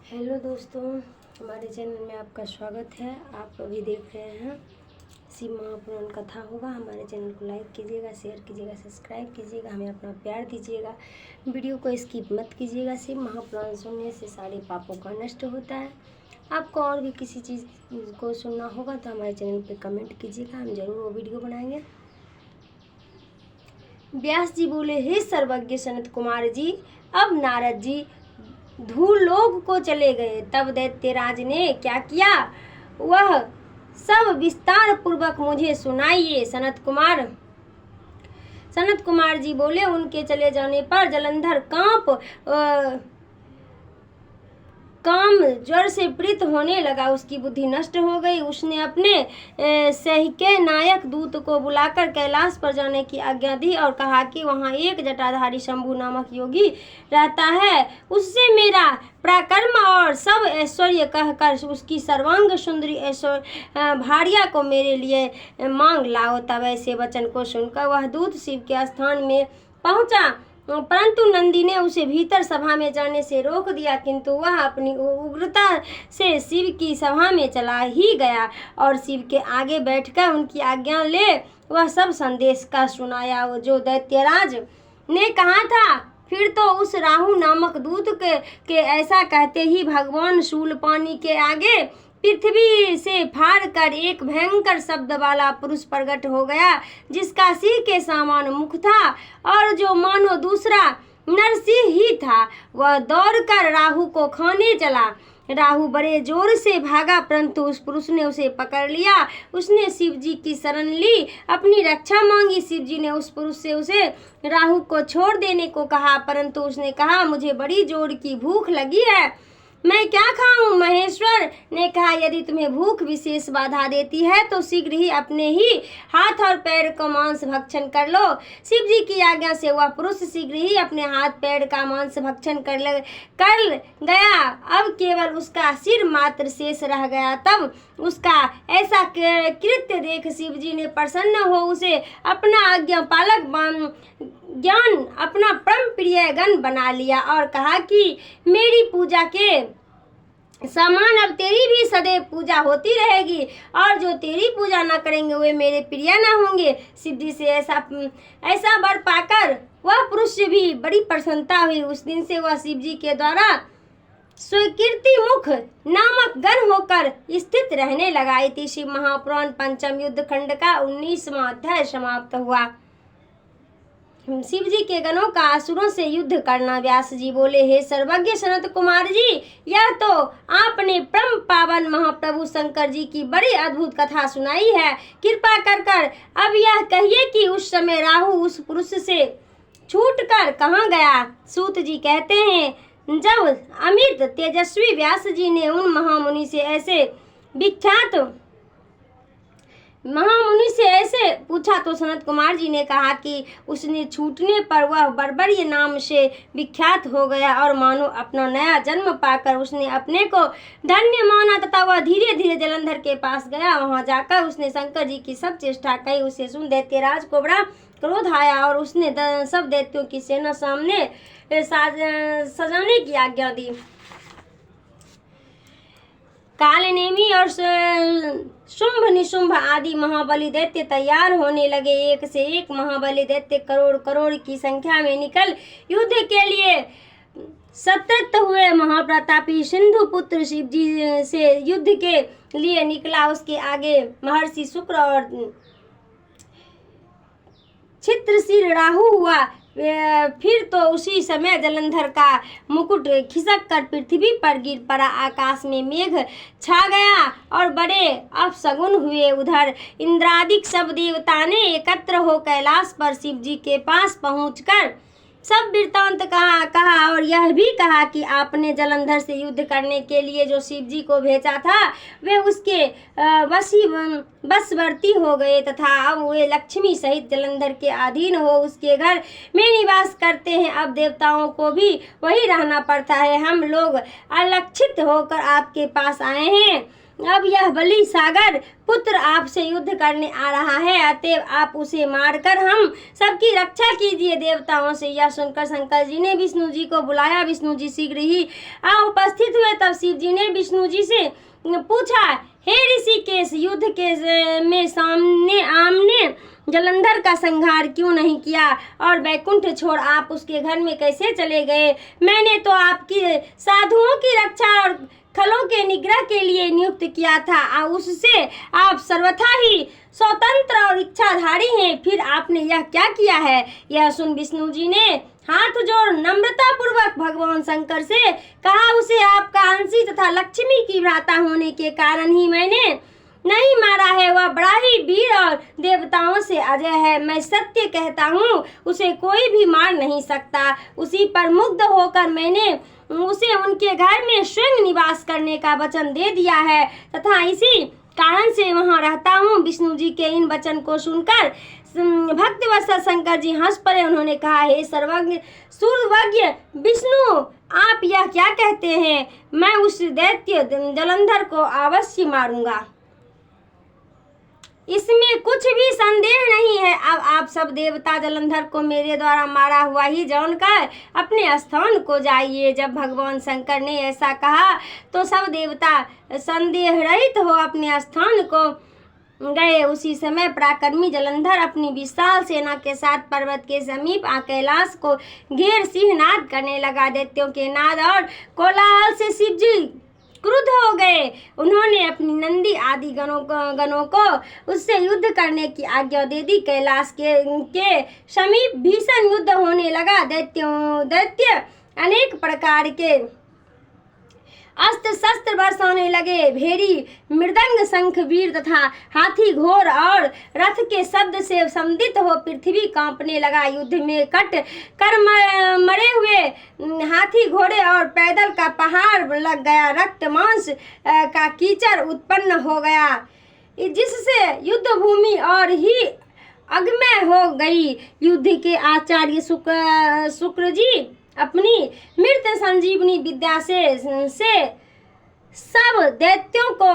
Hello दोस्तों, हमारे channel में आपका स्वागत है। आप अभी देख रहे हैं शिव महापुराण कथा होगा। हमारे चैनल को लाइक कीजिएगा, शेयर कीजिएगा, सब्सक्राइब कीजिएगा, हमें अपना प्यार दीजिएगा। वीडियो को स्किप मत कीजिएगा। शिव महापुराण सुनने से सारे पापों का नष्ट होता है। आपको और भी किसी चीज़ को सुनना होगा तो हमारे चैनल पर कमेंट कीजिएगा, हम ज़रूर वो वीडियो बनाएंगे। व्यास जी बोले, हे सर्वज्ञ सनत कुमार जी, अब नारद जी धूलोक को चले गए। तब दैत्यराज ने क्या किया वह सब विस्तार पूर्वक मुझे सुनाइए। सनत कुमार जी बोले, उनके चले जाने पर जलंधर काम ज्वर से पीड़ित होने लगा। उसकी बुद्धि नष्ट हो गई। उसने अपने सहिके नायक दूत को बुलाकर कैलाश पर जाने की आज्ञा दी और कहा कि वहाँ एक जटाधारी शंभु नामक योगी रहता है, उससे मेरा पराक्रम और सब ऐश्वर्य कहकर उसकी सर्वांग सुंदरी ऐश्वर्य भार्या को मेरे लिए मांग लाओ। तब ऐसे वचन को सुनकर वह दूत शिव के स्थान में पहुँचा, परंतु नंदी ने उसे भीतर सभा में जाने से रोक दिया। किंतु वह अपनी उग्रता से शिव की सभा में चला ही गया और शिव के आगे बैठकर उनकी आज्ञा ले वह सब संदेश का सुनाया जो दैत्यराज ने कहा था। फिर तो उस राहु नामक दूत के ऐसा कहते ही भगवान शूलपाणी के आगे पृथ्वी से फाड़ कर एक भयंकर शब्द वाला पुरुष प्रकट हो गया, जिसका सिंह के समान मुख था और जो मानो दूसरा नरसिंह ही था। वह दौड़कर राहु को खाने चला। राहु बड़े जोर से भागा, परंतु उस पुरुष ने उसे पकड़ लिया। उसने शिव जी की शरण ली, अपनी रक्षा मांगी। शिव जी ने उस पुरुष से उसे राहु को छोड़ देने को कहा, परंतु उसने कहा, मुझे बड़ी जोर की भूख लगी है, मैं क्या खाऊं। महेश्वर ने कहा, यदि तुम्हें भूख विशेष बाधा देती है तो शीघ्र ही अपने ही हाथ और पैर का मांस भक्षण कर लो। शिव जी की आज्ञा से वह पुरुष शीघ्र ही अपने हाथ पैर का मांस भक्षण कर गया। अब केवल उसका सिर मात्र शेष रह गया। तब उसका ऐसा कृत्य देख शिव जी ने प्रसन्न हो उसे अपना आज्ञा पालक ज्ञान अपना परम प्रिय गण बना लिया और कहा कि मेरी पूजा के समान अब तेरी भी सदैव पूजा होती रहेगी और जो तेरी पूजा न करेंगे वे मेरे प्रिय न होंगे। शिव जी से ऐसा वर पाकर वह पुरुष से भी बड़ी प्रसन्नता हुई। उस दिन से वह शिव जी के द्वारा स्वीकृति मुख नामक गण होकर स्थित रहने लगा। इति शिव महापुराण पंचम युद्ध खंड का 19वां अध्याय समाप्त हुआ। शिव जी के गणों का असुरों से युद्ध करना। व्यास जी बोले, हे सर्वज्ञ सनत कुमार जी, यह तो आपने परम पावन महाप्रभु शंकर जी की बड़ी अद्भुत कथा सुनाई है। कृपा कर अब यह कहिए कि उस समय राहु उस पुरुष से छूटकर कहाँ गया। सूत जी कहते हैं, जब अमित तेजस्वी व्यास जी ने उन महामुनि से ऐसे पूछा तो सनत कुमार जी ने कहा कि उसने छूटने पर वह बर्बर्य नाम से विख्यात हो गया और मानो अपना नया जन्म पाकर उसने अपने को धन्य माना तथा वह धीरे धीरे जलंधर के पास गया। वहां जाकर उसने शंकर जी की सब चेष्टा कही। उसे सुन दैत्यराज को बड़ा क्रोध आया और उसने सब दैत्यों की सेना सामने सजाने की आज्ञा दी। कालनेमी और शुंभ निशुंभ आदि महाबली दैत्य तैयार होने लगे। एक से एक महाबली दैत्य करोड़ करोड़ की संख्या में निकल युद्ध के लिए सतर्क हुए। महाप्रतापी सिंधु पुत्र शिव जी से युद्ध के लिए निकला। उसके आगे महर्षि शुक्र और चित्रशील राहु हुआ। फिर तो उसी समय जलंधर का मुकुट खिसक कर पृथ्वी पर गिर पड़ा। आकाश में मेघ छा गया और बड़े अपशगुन हुए। उधर इंद्रादिक सब देवता ने एकत्र हो कैलाश पर शिव जी के पास पहुंचकर सब वृत्तांत कहा और यह भी कहा कि आपने जलंधर से युद्ध करने के लिए जो शिव जी को भेजा था वे उसके वशवर्ती हो गए तथा अब वे लक्ष्मी सहित जलंधर के अधीन हो उसके घर में निवास करते हैं। अब देवताओं को भी वही रहना पड़ता है। हम लोग अलक्षित होकर आपके पास आए हैं। अब यह बलि सागर पुत्र आपसे युद्ध करने आ रहा है, अतएव आप उसे मारकर हम सबकी रक्षा कीजिए। देवताओं से यह सुनकर शंकर जी ने विष्णु जी को बुलाया। विष्णु जी शीघ्र ही आ उपस्थित हुए। तब शिव जी ने विष्णु जी से पूछा, हे ऋषिकेश, युद्ध के में सामने आमने जलंधर का संहार क्यों नहीं किया और वैकुंठ छोड़ आप उसके घर में कैसे चले गए? मैंने तो आपकी साधुओं की रक्षा और खलों के निग्रह के लिए नियुक्त किया था, और उससे आप सर्वथा ही स्वतंत्र और इच्छाधारी हैं, फिर आपने यह क्या किया है? यह सुन विष्णु जी ने हाथ जोड़ नम्रता पूर्वक भगवान शंकर से कहा, उसे आपका अंशी तथा लक्ष्मी की भ्राता होने के कारण ही मैंने नहीं मारा है। वह बड़ा ही वीर और देवताओं से अजय है। मैं सत्य कहता हूँ, उसे कोई भी मार नहीं सकता। उसी पर मुग्ध होकर मैंने उसे उनके घर में स्वयं निवास करने का वचन दे दिया है तथा इसी कारण से वहाँ रहता हूँ। विष्णु जी के इन वचन को सुनकर भक्तवत्सल शंकर जी हंस पड़े। उन्होंने कहा, हे सर्वज्ञ सूर्यज्ञ विष्णु, आप यह क्या कहते हैं? मैं उस दैत्य जलंधर को अवश्य मारूंगा, इसमें कुछ भी संदेह नहीं है। अब आप सब देवता जलंधर को मेरे द्वारा मारा हुआ ही जानकर अपने स्थान को जाइए। जब भगवान शंकर ने ऐसा कहा तो सब देवता संदेह रहित हो अपने स्थान को गए। उसी समय पराक्रमी जलंधर अपनी विशाल सेना के साथ पर्वत के समीप कैलाश को घेर सिंहनाद करने लगा। दैत्यों के नाद और कोलाहल से शिव जी क्रुद्ध हो गए। उन्होंने अपनी नंदी आदि गणों को उससे युद्ध करने की आज्ञा दे दी। कैलाश के समीप भीषण युद्ध होने लगा। दैत्य अनेक प्रकार के अस्त्र शस्त्र बरसाने लगे। भेरी, मृदंग, शंख, वीर तथा हाथी, घोड़ और रथ के शब्द से सम्मिलित हो पृथ्वी कांपने लगा। युद्ध में कट कर मरे हुए हाथी, घोड़े और पैदल का पहाड़ लग गया। रक्त मांस का कीचड़ उत्पन्न हो गया, जिससे युद्ध भूमि और ही अग्मय हो गई। युद्ध के आचार्य शुक्र जी अपनी मृत संजीवनी विद्या से सब दैत्यों को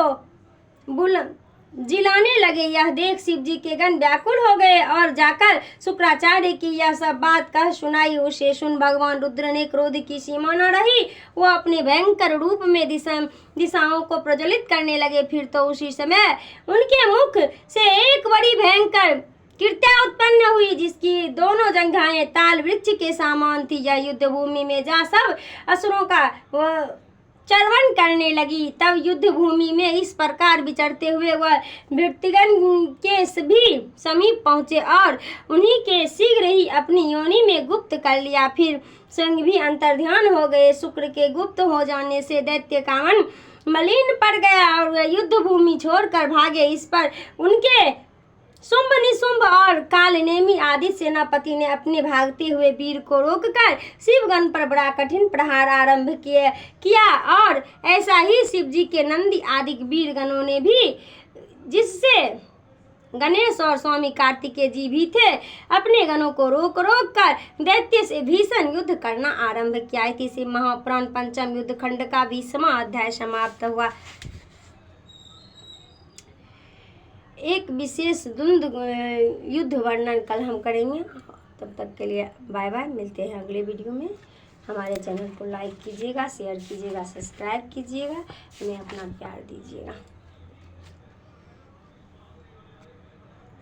जिलाने लगे। यह देख शिव जी के गण व्याकुल हो गए और जाकर शुक्राचार्य की यह सब बात कह सुनाई। उसे सुन भगवान रुद्र ने क्रोध की सीमा न रही। वो अपने भयंकर रूप में दिशाओं को प्रज्वलित करने लगे। फिर तो उसी समय उनके मुख से एक बड़ी भयंकर कृत्या उत्पन्न हुई, जिसकी दोनों जंघाएं ताल वृक्ष के समान थी। यह युद्ध भूमि में जा सब असुरों का चरवण करने लगी। तब युद्ध भूमि में इस प्रकार विचरते हुए वह भृत्यगण के भी समीप पहुँचे और उन्हीं के शीघ्र ही अपनी योनि में गुप्त कर लिया। फिर स्वयं भी अंतर्ध्यान हो गए। शुक्र के गुप्त हो जाने से दैत्य का मन मलिन पड़ गया और वे युद्ध भूमि छोड़कर भागे। इस पर उनके शुंभ, निशुंभ और कालनेमी आदि सेनापति ने अपने भागते हुए वीर को रोककर शिवगण पर बड़ा कठिन प्रहार आरंभ किया और ऐसा ही शिव जी के नंदी आदि वीर गणों ने भी, जिससे गणेश और स्वामी कार्तिकेय जी भी थे, अपने गणों को रोक कर दैत्य से भीषण युद्ध करना आरंभ किया। इसी महापुराण पंचम युद्ध खंड का 20वां अध्याय समाप्त हुआ। एक विशेष द्वंद्व युद्ध वर्णन कल हम करेंगे। तब तक के लिए बाय बाय, मिलते हैं अगले वीडियो में। हमारे चैनल को लाइक कीजिएगा, शेयर कीजिएगा, सब्सक्राइब कीजिएगा, हमें अपना प्यार दीजिएगा।